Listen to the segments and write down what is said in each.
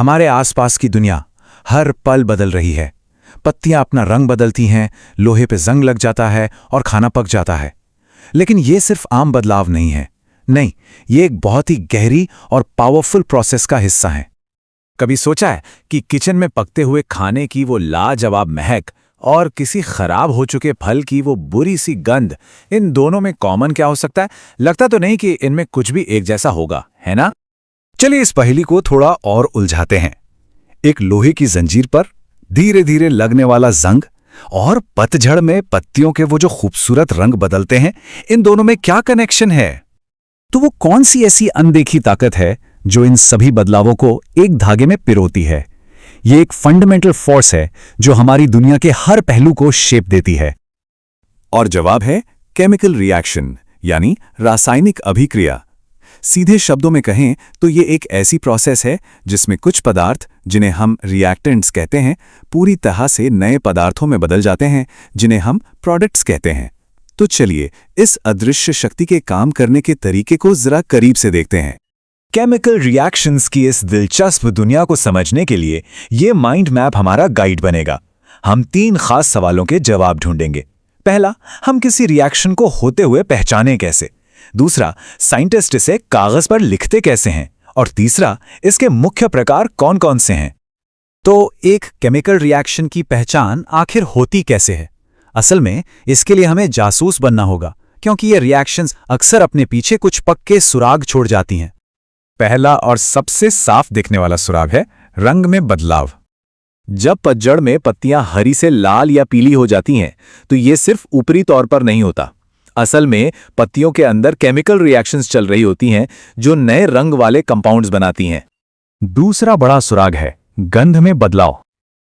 हमारे आसपास की दुनिया हर पल बदल रही है। पत्तियां अपना रंग बदलती हैं, लोहे पे जंग लग जाता है और खाना पक जाता है। लेकिन ये सिर्फ आम बदलाव नहीं है। नहीं, ये एक बहुत ही गहरी और पावरफुल प्रोसेस का हिस्सा है। कभी सोचा है कि किचन में पकते हुए खाने की वो लाजवाब महक और किसी खराब हो चुके फल की वो बुरी सी गंध, इन दोनों में कॉमन क्या हो सकता है? लगता तो नहीं कि इनमें कुछ भी एक जैसा होगा, है ना? चलिए इस पहेली को थोड़ा और उलझाते हैं। एक लोहे की जंजीर पर धीरे धीरे लगने वाला जंग और पतझड़ में पत्तियों के वो जो खूबसूरत रंग बदलते हैं, इन दोनों में क्या कनेक्शन है? तो वो कौन सी ऐसी अनदेखी ताकत है जो इन सभी बदलावों को एक धागे में पिरोती है? ये एक फंडामेंटल फोर्स है जो हमारी दुनिया के हर पहलू को शेप देती है। और जवाब है केमिकल रिएक्शन, यानी रासायनिक अभिक्रिया। सीधे शब्दों में कहें तो ये एक ऐसी प्रोसेस है जिसमें कुछ पदार्थ, जिन्हें हम रिएक्टेंट्स कहते हैं, पूरी तरह से नए पदार्थों में बदल जाते हैं, जिन्हें हम प्रोडक्ट्स कहते हैं। तो चलिए इस अदृश्य शक्ति के काम करने के तरीके को जरा करीब से देखते हैं। केमिकल रिएक्शंस की इस दिलचस्प दुनिया को समझने के लिए ये माइंड मैप हमारा गाइड बनेगा। हम 3 खास सवालों के जवाब ढूंढेंगे। पहला, हम किसी रिएक्शन को होते हुए पहचानें कैसे? दूसरा, साइंटिस्ट इसे कागज पर लिखते कैसे हैं? और तीसरा, इसके मुख्य प्रकार कौन कौन से हैं? तो एक केमिकल रिएक्शन की पहचान आखिर होती कैसे है? असल में इसके लिए हमें जासूस बनना होगा, क्योंकि ये रिएक्शंस अक्सर अपने पीछे कुछ पक्के सुराग छोड़ जाती हैं। पहला और सबसे साफ दिखने वाला सुराग है रंग में बदलाव। जब पतझड़ में पत्तियां हरी से लाल या पीली हो जाती हैं, तो ये सिर्फ ऊपरी तौर पर नहीं होता। असल में पत्तियों के अंदर केमिकल रिएक्शंस चल रही होती हैं जो नए रंग वाले कंपाउंड्स बनाती हैं। दूसरा बड़ा सुराग है गंध में बदलाव।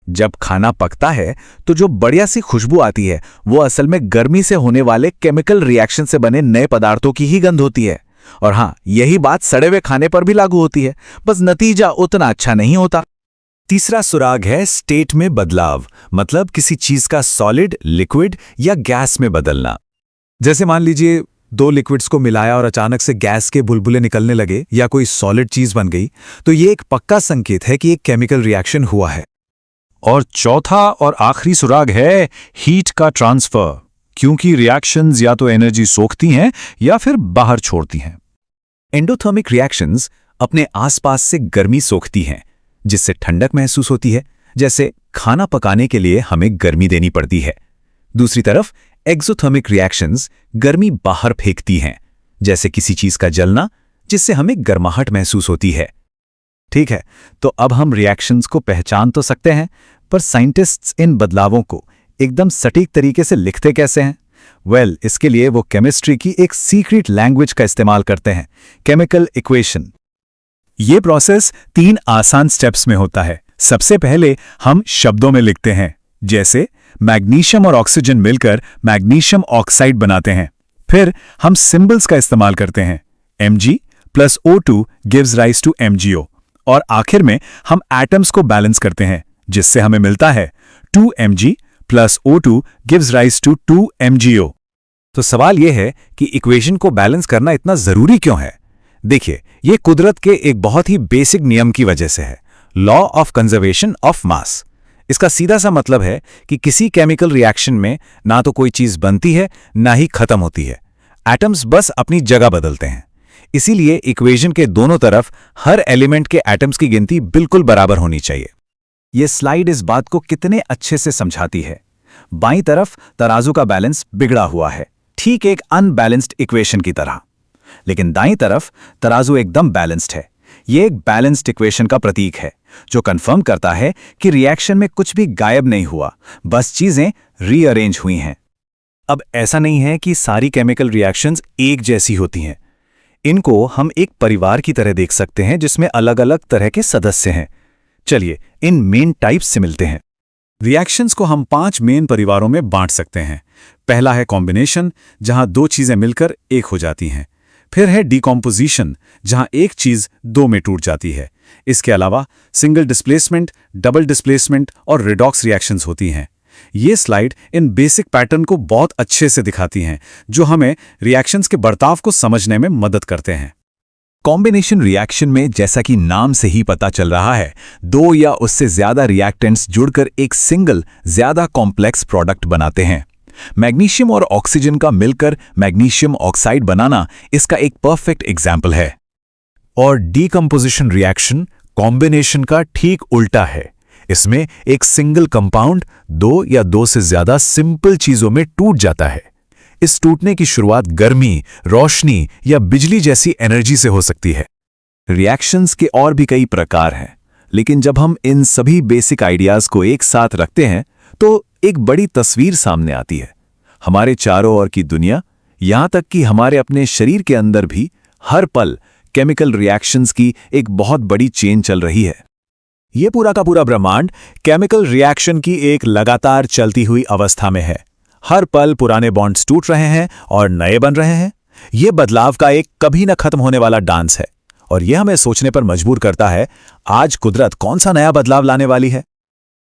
जब खाना पकता है तो जो बढ़िया सी खुशबू आती है, वो असल में गर्मी से होने वाले केमिकल रिएक्शन से बने नए पदार्थों की ही गंध होती है। और हाँ, यही बात सड़े हुए खाने पर भी लागू होती है, बस नतीजा उतना अच्छा नहीं होता। तीसरा सुराग है स्टेट में बदलाव, मतलब किसी चीज का सॉलिड, लिक्विड या गैस में बदलना। जैसे मान लीजिए 2 लिक्विड्स को मिलाया और अचानक से गैस के बुलबुले निकलने लगे या कोई सॉलिड चीज बन गई, तो ये एक पक्का संकेत है कि एक केमिकल रिएक्शन हुआ है। और चौथा और आखिरी सुराग है हीट का ट्रांसफर, क्योंकि रिएक्शंस या तो एनर्जी सोखती हैं या फिर बाहर छोड़ती हैं। एंडोथर्मिक रिएक्शंस अपने आसपास से गर्मी सोखती हैं, जिससे ठंडक महसूस होती है, जैसे खाना पकाने के लिए हमें गर्मी देनी पड़ती है। दूसरी तरफ एक्सोथर्मिक रिएक्शंस गर्मी बाहर फेंकती हैं, जैसे किसी चीज का जलना, जिससे हमें गर्माहट महसूस होती है। ठीक है, तो अब हम रिएक्शंस को पहचान तो सकते हैं, पर साइंटिस्ट्स इन बदलावों को एकदम सटीक तरीके से लिखते कैसे हैं? इसके लिए वो केमिस्ट्री की एक सीक्रेट लैंग्वेज का इस्तेमाल करते हैं, केमिकल इक्वेशन। ये प्रोसेस 3 आसान स्टेप्स में होता है। सबसे पहले हम शब्दों में लिखते हैं, जैसे मैग्नीशियम और ऑक्सीजन मिलकर मैग्नीशियम ऑक्साइड बनाते हैं। फिर हम सिंबल्स का इस्तेमाल करते हैं, Mg + O2 gives rise to MgO। और आखिर में हम एटम्स को बैलेंस करते हैं, जिससे हमें मिलता है 2Mg + O2 gives rise to 2MgO। तो सवाल यह है कि इक्वेशन को बैलेंस करना इतना जरूरी क्यों है? देखिए, यह कुदरत के एक बहुत ही बेसिक नियम की वजह से है, law of conservation of mass. इसका सीधा सा मतलब है कि किसी केमिकल रिएक्शन में ना तो कोई चीज बनती है, ना ही खत्म होती है। एटम्स बस अपनी जगह बदलते हैं। इसीलिए इक्वेशन के दोनों तरफ हर एलिमेंट के एटम्स की गिनती बिल्कुल बराबर होनी चाहिए। यह स्लाइड इस बात को कितने अच्छे से समझाती है। बाईं तरफ तराजू का बैलेंस बिगड़ा हुआ है, ठीक एक अनबैलेंस्ड इक्वेशन की तरह। लेकिन दाईं तरफ तराजू एकदम बैलेंस्ड है। यह एक बैलेंस्ड इक्वेशन का प्रतीक है, जो कंफर्म करता है कि रिएक्शन में कुछ भी गायब नहीं हुआ, बस चीजें रीअरेंज हुई हैं। अब ऐसा नहीं है कि सारी केमिकल रिएक्शंस एक जैसी होती हैं। इनको हम एक परिवार की तरह देख सकते हैं, जिसमें अलग अलग तरह के सदस्य हैं। चलिए इन मेन टाइप्स से मिलते हैं। रिएक्शंस को हम 5 मेन परिवारों में बांट सकते हैं। पहला है कॉम्बिनेशन, जहां 2 चीजें मिलकर एक हो जाती हैं। फिर है डिकॉम्पोजिशन, जहां एक चीज 2 में टूट जाती है। इसके अलावा सिंगल डिस्प्लेसमेंट, डबल डिस्प्लेसमेंट और रिडॉक्स रिएक्शंस होती हैं। ये स्लाइड इन बेसिक पैटर्न को बहुत अच्छे से दिखाती हैं, जो हमें रिएक्शंस के बर्ताव को समझने में मदद करते हैं। कॉम्बिनेशन रिएक्शन में, जैसा कि नाम से ही पता चल रहा है, दो या उससे ज्यादा रिएक्टेंट्स जुड़कर एक सिंगल ज्यादा कॉम्प्लेक्स प्रोडक्ट बनाते हैं। मैग्नीशियम और ऑक्सीजन का मिलकर मैग्नीशियम ऑक्साइड बनाना इसका एक परफेक्ट एग्जाम्पल है। और डीकंपोजिशन रिएक्शन कॉम्बिनेशन का ठीक उल्टा है। इसमें एक सिंगल कंपाउंड दो या दो से ज्यादा सिंपल चीजों में टूट जाता है। इस टूटने की शुरुआत गर्मी, रोशनी या बिजली जैसी एनर्जी से हो सकती है। रिएक्शंस के और भी कई प्रकार हैं, लेकिन जब हम इन सभी बेसिक आइडियाज को एक साथ रखते हैं तो एक बड़ी तस्वीर सामने आती है। हमारे चारों ओर की दुनिया, यहां तक कि हमारे अपने शरीर के अंदर भी हर पल केमिकल रिएक्शंस की एक बहुत बड़ी चेन चल रही है। ये पूरा का पूरा ब्रह्मांड केमिकल रिएक्शन की एक लगातार चलती हुई अवस्था में है। हर पल पुराने बॉन्ड्स टूट रहे हैं और नए बन रहे हैं। ये बदलाव का एक कभी न खत्म होने वाला डांस है, और यह हमें सोचने पर मजबूर करता है, आज कुदरत कौन सा नया बदलाव लाने वाली है।